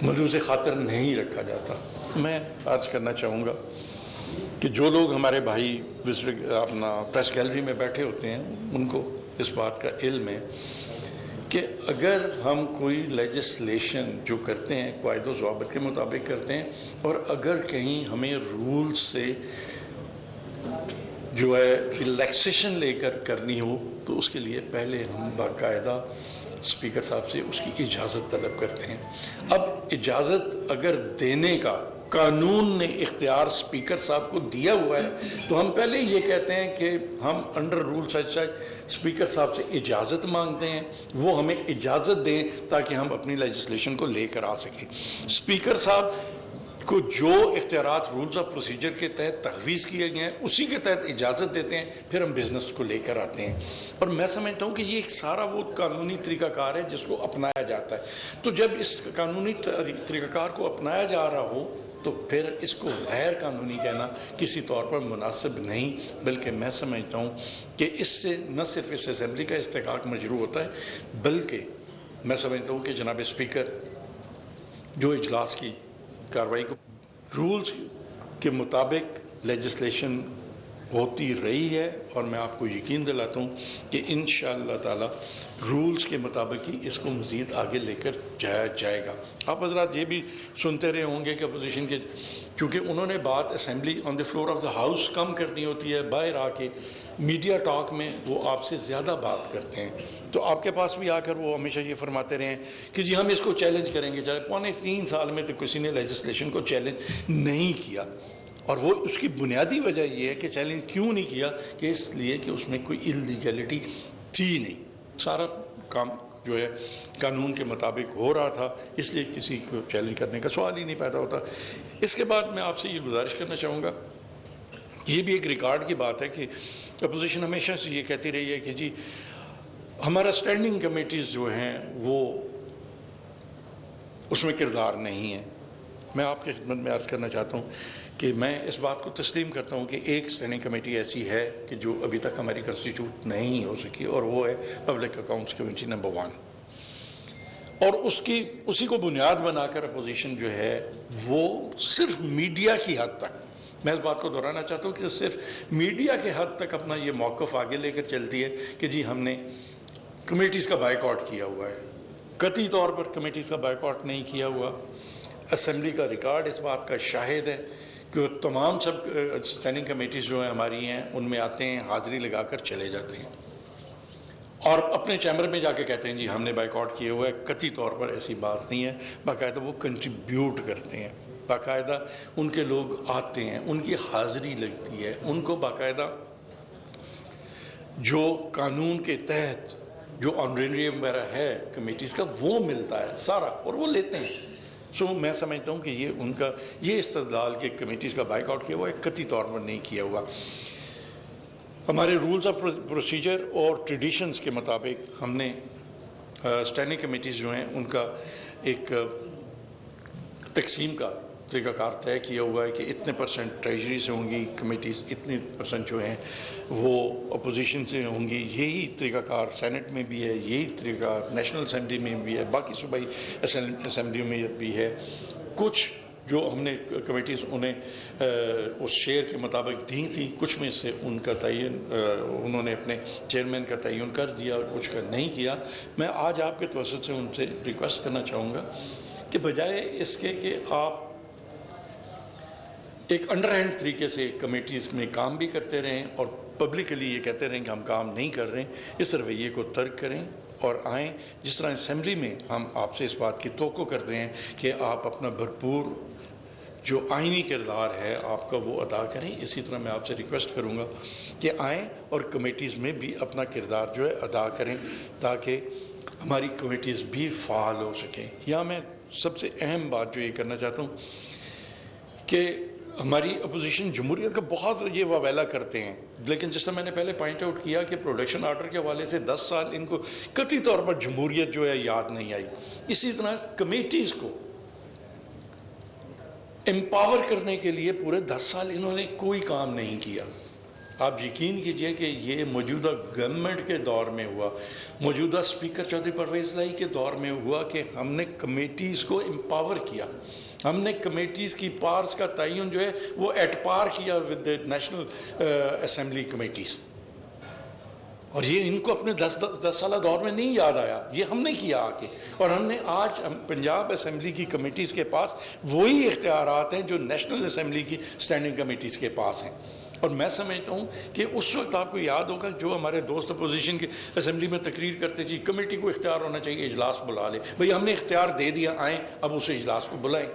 ملوث خاطر نہیں رکھا جاتا۔ میں عرض کرنا چاہوں گا کہ جو لوگ ہمارے بھائی اپنا پریس گیلری میں بیٹھے ہوتے ہیں ان کو اس بات کا علم ہے کہ اگر ہم کوئی لیجسلیشن جو کرتے ہیں قواعد و ضوابط کے مطابق کرتے ہیں، اور اگر کہیں ہمیں رول سے جو ہے ریلیکسیشن لے کر کرنی ہو تو اس کے لیے پہلے ہم باقاعدہ اسپیکر صاحب سے اس کی اجازت طلب کرتے ہیں۔ اب اجازت اگر دینے کا قانون نے اختیار اسپیکر صاحب کو دیا ہوا ہے تو ہم پہلے یہ کہتے ہیں کہ ہم انڈر رول سچ اسپیکر صاحب سے اجازت مانگتے ہیں، وہ ہمیں اجازت دیں تاکہ ہم اپنی لیجسلیشن کو لے کر آ سکیں۔ اسپیکر صاحب کو جو اختیارات رولز آف پروسیجر کے تحت تجویز کیے گئے ہیں اسی کے تحت اجازت دیتے ہیں، پھر ہم بزنس کو لے کر آتے ہیں۔ اور میں سمجھتا ہوں کہ یہ ایک سارا وہ قانونی طریقہ کار ہے جس کو اپنایا جاتا ہے۔ تو جب اس قانونی طریقہ کار کو اپنایا جا رہا ہو تو پھر اس کو غیر قانونی کہنا کسی طور پر مناسب نہیں، بلکہ میں سمجھتا ہوں کہ اس سے نہ صرف اس اسمبلی کا استحقاق مجروح ہوتا ہے، بلکہ میں سمجھتا ہوں کہ جناب اسپیکر جو اجلاس کی کارروائی کو رولز کے مطابق لیجسلیشن ہوتی رہی ہے، اور میں آپ کو یقین دلاتا ہوں کہ انشاءاللہ تعالی رولز کے مطابق ہی اس کو مزید آگے لے کر جایا جائے گا۔ آپ حضرات یہ بھی سنتے رہے ہوں گے کہ اپوزیشن کے چونکہ انہوں نے بات assembly on the floor of the house کم کرنی ہوتی ہے، باہر آ کے میڈیا ٹاک میں وہ آپ سے زیادہ بات کرتے ہیں، تو آپ کے پاس بھی آ کر وہ ہمیشہ یہ فرماتے رہے ہیں کہ جی ہم اس کو چیلنج کریں گے۔ چاہے پونے 3 سال میں تو کسی نے لیجسلیشن کو چیلنج نہیں کیا، اور وہ اس کی بنیادی وجہ یہ ہے کہ چیلنج کیوں نہیں کیا کہ اس لیے کہ اس میں کوئی اللیگلٹی تھی نہیں، سارا کام جو ہے قانون کے مطابق ہو رہا تھا، اس لیے کسی کو چیلنج کرنے کا سوال ہی نہیں پیدا ہوتا۔ اس کے بعد میں آپ سے یہ گزارش کرنا چاہوں گا، یہ بھی ایک ریکارڈ کی بات ہے کہ اپوزیشن ہمیشہ سے یہ کہتی رہی ہے کہ جی ہمارا اسٹینڈنگ کمیٹیز جو ہیں وہ اس میں کردار نہیں ہے۔ میں آپ کی خدمت میں عرض کرنا چاہتا ہوں کہ میں اس بات کو تسلیم کرتا ہوں کہ ایک اسٹینڈنگ کمیٹی ایسی ہے کہ جو ابھی تک ہماری کنسٹیٹیوٹ نہیں ہو سکی، اور وہ ہے پبلک اکاؤنٹس کمیٹی نمبر 1، اور اسی کو بنیاد بنا کر اپوزیشن جو ہے وہ صرف میڈیا کی حد تک، میں اس بات کو دہرانا چاہتا ہوں کہ صرف میڈیا کے حد تک اپنا یہ موقف آگے لے کر چلتی ہے کہ جی ہم نے کمیٹیز کا بائیکاٹ کیا ہوا ہے۔ قطعی طور پر کمیٹیز کا بائیکاٹ نہیں کیا ہوا۔ اسمبلی کا ریکارڈ اس بات کا شاہد ہے کہ تمام سب اسٹینڈنگ کمیٹیز جو ہیں ہماری ہیں ان میں آتے ہیں، حاضری لگا کر چلے جاتے ہیں، اور اپنے چیمبر میں جا کے کہتے ہیں جی ہم نے بائیکاٹ کیا ہوا ہے۔ قطعی طور پر ایسی بات نہیں ہے، باقاعدہ وہ کنٹریبیوٹ کرتے ہیں، باقاعدہ ان کے لوگ آتے ہیں، ان کی حاضری لگتی ہے، ان کو باقاعدہ جو قانون کے تحت جو آنرینریم وغیرہ ہے کمیٹیز کا وہ ملتا ہے سارا، اور وہ لیتے ہیں۔ میں سمجھتا ہوں کہ یہ ان کا یہ استدلال کہ کمیٹیز کا بائیک آؤٹ کیا ہوا ہے قطعی طور پر نہیں کیا ہوا۔ ہمارے رولز آف پروسیجر اور ٹریڈیشنز کے مطابق ہم نے اسٹینڈنگ کمیٹیز جو ہیں ان کا ایک تقسیم کا طریقہ کار طے کیا ہوا ہے کہ اتنے پرسنٹ ٹریجری سے ہوں گی کمیٹیز، اتنے پرسنٹ جو ہیں وہ اپوزیشن سے ہوں گی۔ یہی طریقہ کار سینٹ میں بھی ہے، یہی طریقہ کار نیشنل اسمبلی میں بھی ہے، باقی صوبائی اسمبلیوں میں بھی ہے۔ کچھ جو ہم نے کمیٹیز انہیں اس شیئر کے مطابق دی تھیں، کچھ میں سے ان کا تعین انہوں نے اپنے چیئرمین کا تعین کر دیا اور کچھ کا نہیں کیا۔ میں آج آپ کے توسط سے ان سے ریکویسٹ کرنا چاہوں گا کہ بجائے اس کے کہ آپ ایک انڈر ہینڈ طریقے سے کمیٹیز میں کام بھی کرتے رہیں اور پبلکلی یہ کہتے رہیں کہ ہم کام نہیں کر رہے ہیں، اس رویے کو ترک کریں اور آئیں۔ جس طرح اسمبلی میں ہم آپ سے اس بات کی توقع کرتے ہیں کہ آپ اپنا بھرپور جو آئینی کردار ہے آپ کا وہ ادا کریں، اسی طرح میں آپ سے ریکویسٹ کروں گا کہ آئیں اور کمیٹیز میں بھی اپنا کردار جو ہے ادا کریں تاکہ ہماری کمیٹیز بھی فعال ہو سکیں۔ یہاں میں سب سے اہم بات جو یہ کرنا چاہتا ہوں کہ ہماری اپوزیشن جمہوریت کا بہت یہ واویلا کرتے ہیں، لیکن جس طرح میں نے پہلے پوائنٹ آؤٹ کیا کہ پروڈکشن آرڈر کے حوالے سے 10 سال ان کو قطعی طور پر جمہوریت جو ہے یاد نہیں آئی۔ اسی طرح کمیٹیز کو امپاور کرنے کے لیے پورے 10 سال انہوں نے کوئی کام نہیں کیا۔ آپ یقین کیجئے کہ یہ موجودہ گورنمنٹ کے دور میں ہوا، موجودہ اسپیکر چودھری پرویز الہی کے دور میں ہوا کہ ہم نے کمیٹیز کو امپاور کیا، ہم نے کمیٹیز کی پارس کا تعین جو ہے وہ ایٹ پار کیا ود نیشنل اسمبلی کمیٹیز، اور یہ ان کو اپنے 10 سالہ دور میں نہیں یاد آیا، یہ ہم نے کیا آ کے، اور ہم نے آج پنجاب اسمبلی کی کمیٹیز کے پاس وہی اختیارات ہیں جو نیشنل اسمبلی کی اسٹینڈنگ کمیٹیز کے پاس ہیں۔ اور میں سمجھتا ہوں کہ اس وقت آپ کو یاد ہوگا جو ہمارے دوست اپوزیشن کے اسمبلی میں تقریر کرتے جی کمیٹی کو اختیار ہونا چاہیے اجلاس بلا لے، بھئی ہم نے اختیار دے دیا، آئیں اب اسے اجلاس کو بلائیں،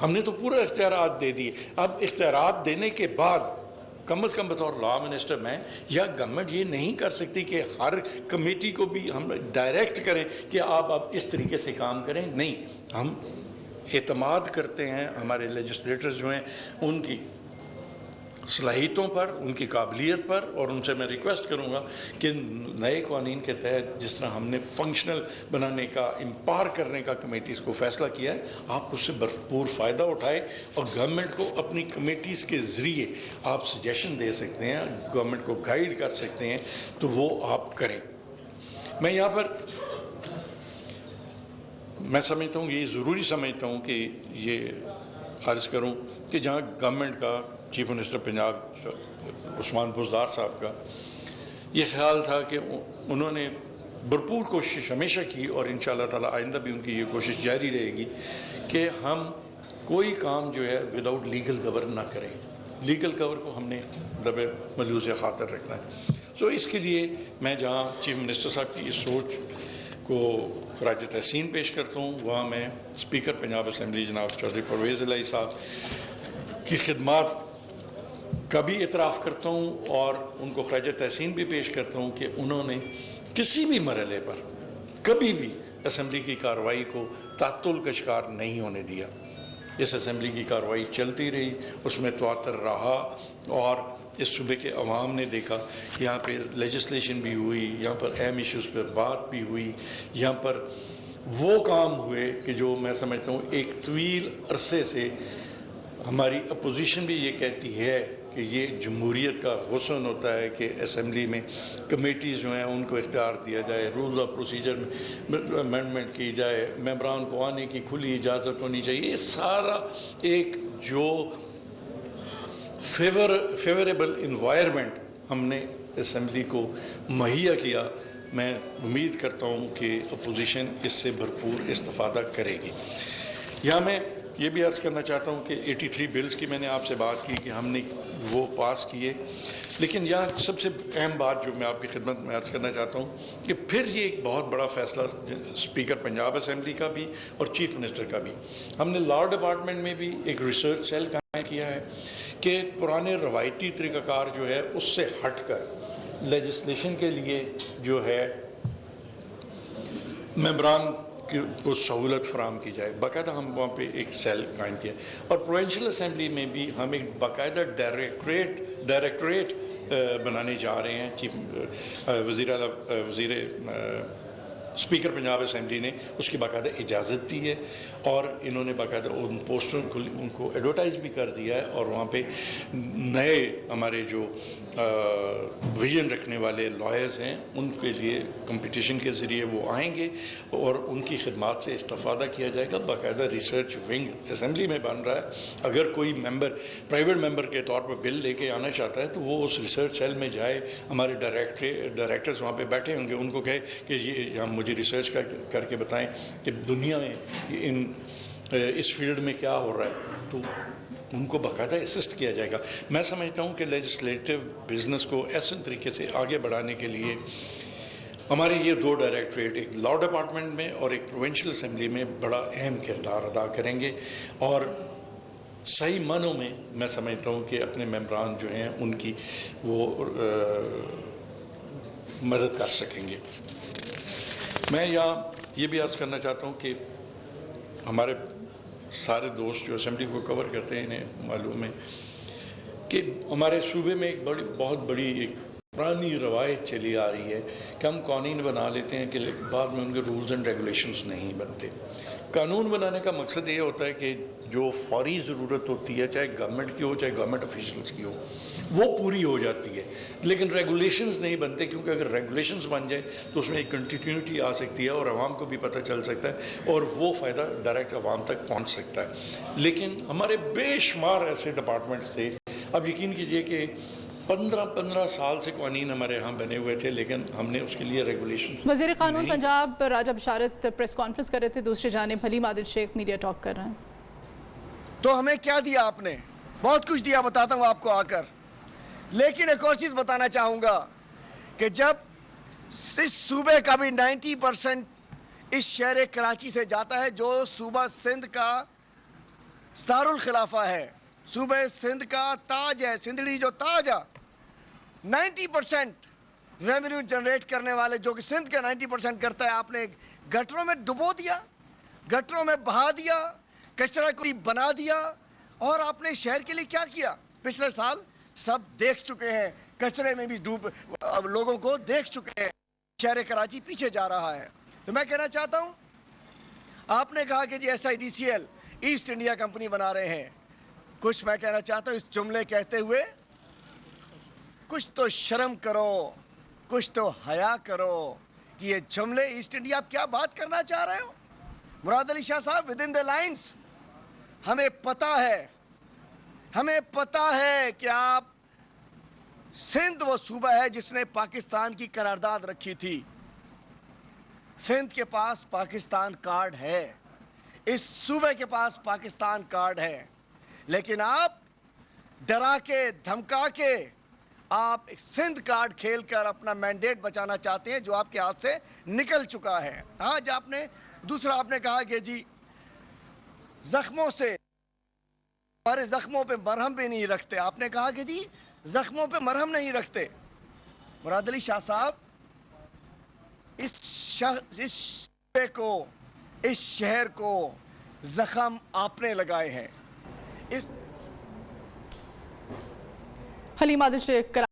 ہم نے تو پورا اختیارات دے دیے۔ اب اختیارات دینے کے بعد کم از کم بطور لا منسٹر میں یا گورنمنٹ یہ نہیں کر سکتی کہ ہر کمیٹی کو بھی ہم ڈائریکٹ کریں کہ آپ اب اس طریقے سے کام کریں، نہیں، ہم اعتماد کرتے ہیں ہمارے لیجسلیٹرز جو ہیں ان کی صلاحیتوں پر، ان کی قابلیت پر، اور ان سے میں ریکویسٹ کروں گا کہ نئے قوانین کے تحت جس طرح ہم نے فنکشنل بنانے کا، امپاور کرنے کا کمیٹیز کو فیصلہ کیا ہے، آپ اس سے بھرپور فائدہ اٹھائے اور گورنمنٹ کو اپنی کمیٹیز کے ذریعے آپ سجیشن دے سکتے ہیں، گورنمنٹ کو گائیڈ کر سکتے ہیں، تو وہ آپ کریں۔ میں یہاں پر میں سمجھتا ہوں، یہ ضروری سمجھتا ہوں کہ یہ عرض کروں کہ جہاں گورنمنٹ کا، چیف منسٹر پنجاب عثمان بزدار صاحب کا یہ خیال تھا کہ انہوں نے بھرپور کوشش ہمیشہ کی، اور انشاءاللہ تعالی آئندہ بھی ان کی یہ کوشش جاری رہے گی کہ ہم کوئی کام جو ہے وداؤٹ لیگل کور نہ کریں، لیگل کور کو ہم نے دبے ملحوظ خاطر رکھنا ہے۔ سو اس کے لیے میں جہاں چیف منسٹر صاحب کی اس سوچ کو خراج تحسین پیش کرتا ہوں، وہاں میں اسپیکر پنجاب اسمبلی جناب چودھری پرویز الہی صاحب کی خدمات کا بھی اعتراف کرتا ہوں، اور ان کو خراج تحسین بھی پیش کرتا ہوں کہ انہوں نے کسی بھی مرحلے پر کبھی بھی اسمبلی کی کارروائی کو تعطل کا شکار نہیں ہونے دیا۔ اس اسمبلی کی کارروائی چلتی رہی، اس میں تواتر رہا، اور اس صوبے کے عوام نے دیکھا یہاں پہ لیجسلیشن بھی ہوئی، یہاں پر اہم ایشوز پر بات بھی ہوئی، یہاں پر وہ کام ہوئے کہ جو میں سمجھتا ہوں ایک طویل عرصے سے ہماری اپوزیشن بھی یہ کہتی ہے کہ یہ جمہوریت کا حسن ہوتا ہے کہ اسمبلی میں کمیٹیز جو ہیں ان کو اختیار دیا جائے، رولز آف پروسیجر میں امینڈمنٹ کی جائے، ممبران کو آنے کی کھلی اجازت ہونی چاہیے، یہ سارا ایک جو فیوریبل انوائرمنٹ ہم نے اسمبلی کو مہیا کیا، میں امید کرتا ہوں کہ اپوزیشن اس سے بھرپور استفادہ کرے گی۔ یہاں میں یہ بھی عرض کرنا چاہتا ہوں کہ 83 بلز کی میں نے آپ سے بات کی کہ ہم نے وہ پاس کیے، لیکن یہاں سب سے اہم بات جو میں آپ کی خدمت میں عرض کرنا چاہتا ہوں کہ پھر یہ ایک بہت بڑا فیصلہ اسپیکر پنجاب اسمبلی کا بھی اور چیف منسٹر کا بھی، ہم نے لاء ڈپارٹمنٹ میں بھی ایک ریسرچ سیل قائم کیا ہے کہ پرانے روایتی طریقہ کار جو ہے اس سے ہٹ کر لیجسلیشن کے لیے جو ہے ممبران کو سہولت فراہم کی جائے، باقاعدہ ہم وہاں پہ ایک سیل قائم کیا، اور پروونشل اسمبلی میں بھی ہم ایک باقاعدہ ڈائریکٹریٹ بنانے جا رہے ہیں۔ چیف وزیر اسپیکر پنجاب اسمبلی نے اس کی باقاعدہ اجازت دی ہے، اور انہوں نے باقاعدہ ان پوسٹروں کو ان کو ایڈورٹائز بھی کر دیا ہے، اور وہاں پہ نئے ہمارے جو ویژن رکھنے والے لائرز ہیں ان کے لیے کمپٹیشن کے ذریعے وہ آئیں گے اور ان کی خدمات سے استفادہ کیا جائے گا۔ باقاعدہ ریسرچ ونگ اسمبلی میں بن رہا ہے، اگر کوئی ممبر پرائیویٹ ممبر کے طور پر بل لے کے آنا چاہتا ہے تو وہ اس ریسرچ سیل میں جائے، ہمارے ڈائریکٹرز وہاں پہ بیٹھے ہوں گے، ان کو کہے کہ یہ ہم مجھے ریسرچ کر کے بتائیں کہ دنیا میں اس فیلڈ میں کیا ہو رہا ہے، تو ان کو باقاعدہ اسسٹ کیا جائے گا۔ میں سمجھتا ہوں کہ لیجسلیٹو بزنس کو ایسے طریقے سے آگے بڑھانے کے لیے ہمارے یہ دو ڈائریکٹریٹ، ایک لاء ڈپارٹمنٹ میں اور ایک پروونشل اسمبلی میں بڑا اہم کردار ادا کریں گے، اور صحیح معنوں میں سمجھتا ہوں کہ اپنے ممبران جو ہیں ان کی وہ مدد کر سکیں گے۔ میں یہاں یہ بھی عرض کرنا چاہتا ہوں کہ ہمارے سارے دوست جو اسمبلی کو کور کرتے ہیں انہیں معلوم ہے کہ ہمارے صوبے میں ایک بہت بڑی ایک پرانی روایت چلی آ رہی ہے کہ ہم قوانین بنا لیتے ہیں کہ بعد میں ان کے رولز اینڈ ریگولیشنز نہیں بنتے۔ قانون بنانے کا مقصد یہ ہوتا ہے کہ جو فوری ضرورت ہوتی ہے، چاہے گورنمنٹ کی ہو چاہے گورنمنٹ آفیشلز کی ہو، وہ پوری ہو جاتی ہے. لیکن ریگولیشنز نہیں بنتے، کیونکہ اگر ریگولیشنز بن جائیں تو اس میں ایک کنٹینیوٹی آ سکتی ہے اور عوام کو بھی پتہ چل سکتا ہے اور وہ فائدہ ڈائریکٹ عوام تک پہنچ سکتا ہے. لیکن ہمارے بے شمار ایسے ڈپارٹمنٹس تھے، اب یقین کیجئے کہ 15 سال سے قوانین ہمارے ہاں بنے ہوئے تھے، لیکن ہم نے اس کے لیے ریگولیشن. وزیر قانون پنجاب راجہ بشارت پریس کانفرنس کر رہے تھے، دوسری جانب حلیم عادل شیخ میڈیا ٹاک کر رہے ہیں. تو ہمیں کیا دیا آپ نے؟ بہت کچھ دیا، بتاتا ہوں آپ کو آ کر. لیکن ایک اور چیز بتانا چاہوں گا کہ جب اس صوبے کا بھی 90% اس شہر کراچی سے جاتا ہے، جو صوبہ سندھ کا دارالخلافہ ہے، صوبہ سندھ کا تاج ہے، سندھڑی جو تاج ہے، 90% ریونیو جنریٹ کرنے والے جو کہ سندھ کا 90% کرتا ہے، آپ نے گٹروں میں ڈبو دیا، گٹروں میں بہا دیا، کچرا کوئی بنا دیا. اور آپ نے شہر کے لیے کیا کیا؟ پچھلے سال سب دیکھ چکے ہیں، کچرے میں بھی ڈوب لوگوں کو دیکھ چکے ہیں. شہر کراچی پیچھے جا رہا ہے. تو میں کہنا چاہتا ہوں، آپ نے کہا کہ جی SIDCL ایسٹ انڈیا کمپنی بنا رہے ہیں. کچھ میں کہنا چاہتا ہوں اس جملے کہتے ہوئے، کچھ تو شرم کرو، کچھ تو حیا کرو کہ یہ جملے ایسٹ انڈیا آپ کیا بات کرنا چاہ رہے ہو؟ مراد علی شاہ صاحب، ودن دا لائنز ہمیں پتہ ہے کہ آپ سندھ وہ صوبہ ہے جس نے پاکستان کی قرارداد رکھی تھی. سندھ کے پاس پاکستان کارڈ ہے، اس صوبے کے پاس پاکستان کارڈ ہے. لیکن آپ ڈرا کے دھمکا کے آپ ایک سندھ کارڈ کھیل کر اپنا مینڈیٹ بچانا چاہتے ہیں جو آپ کے ہاتھ سے نکل چکا ہے. آج آپ نے دوسرا آپ نے کہا کہ جی زخموں سے، ہمارے زخموں پہ مرہم بھی نہیں رکھتے. آپ نے کہا کہ جی زخموں پہ مرہم نہیں رکھتے. مراد علی شاہ صاحب، اس شہر کو، اس شہر کو زخم آپ نے لگائے ہیں. حلیم عادل شیخ